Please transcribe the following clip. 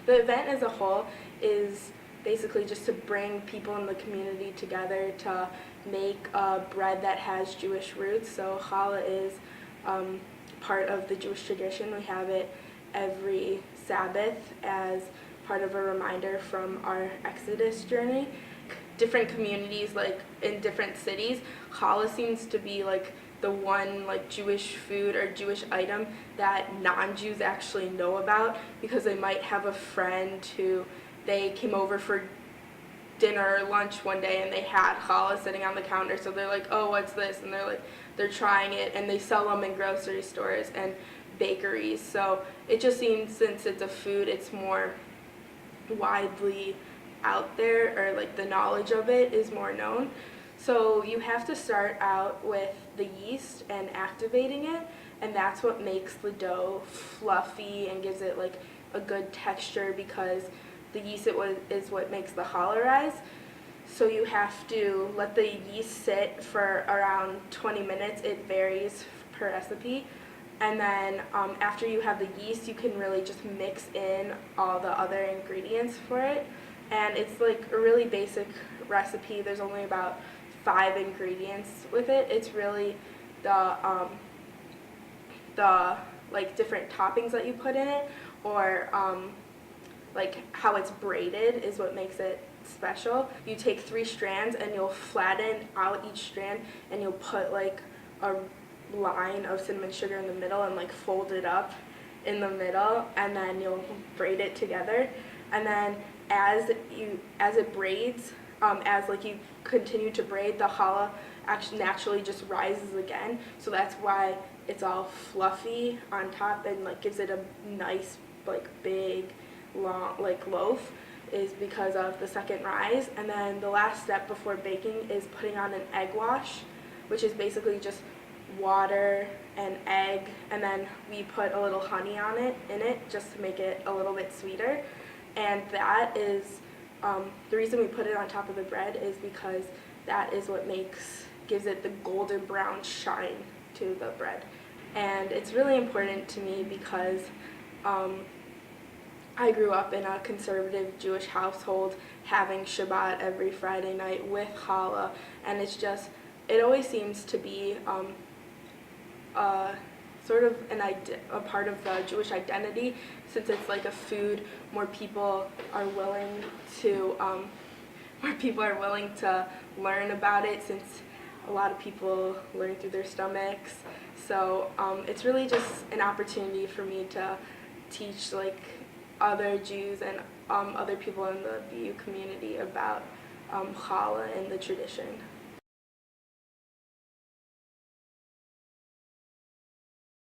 The event as a whole is basically just to bring people in the community together to make a bread that has Jewish roots. So challah is part of the Jewish tradition. We have it every Sabbath as part of a reminder from our Exodus journey. Different communities, like in different cities, challah seems to be like the one like Jewish food or Jewish item that non-Jews actually know about, because they might have a friend who they came over for dinner or lunch one day and they had challah sitting on the counter, so they're like, oh, what's this? And they're trying it, and they sell them in grocery stores and bakeries. So it just seems, since it's a food, it's more widely out there, or like the knowledge of it is more known. So you have to start out with the yeast and activating it, and that's what makes the dough fluffy and gives it like a good texture, because the yeast is what makes the challah rise. So you have to let the yeast sit for around 20 minutes. It varies per recipe. And then after you have the yeast, you can really just mix in all the other ingredients for it. And it's like a really basic recipe. There's only about 5 ingredients with it. It's really the like different toppings that you put in it, or like how it's braided is what makes it special. You take 3 strands and you'll flatten out each strand, and you'll put like a line of cinnamon sugar in the middle and like fold it up in the middle, and then you'll braid it together. And then as it braids, as like you continue to braid, the challah actually naturally just rises again. So that's why it's all fluffy on top and like gives it a nice like big long like loaf, is because of the second rise. And then the last step before baking is putting on an egg wash, which is basically just water and egg, and then we put a little honey on it in it just to make it a little bit sweeter. And that is the reason we put it on top of the bread, is because that is what gives it the golden brown shine to the bread. And it's really important to me because I grew up in a conservative Jewish household, having Shabbat every Friday night with challah, and it always seems to be sort of a part of the Jewish identity, since it's like a food more people are willing to learn about it, since a lot of people learn through their stomachs. So it's really just an opportunity for me to teach like other Jews and other people in the BU community about challah and the tradition.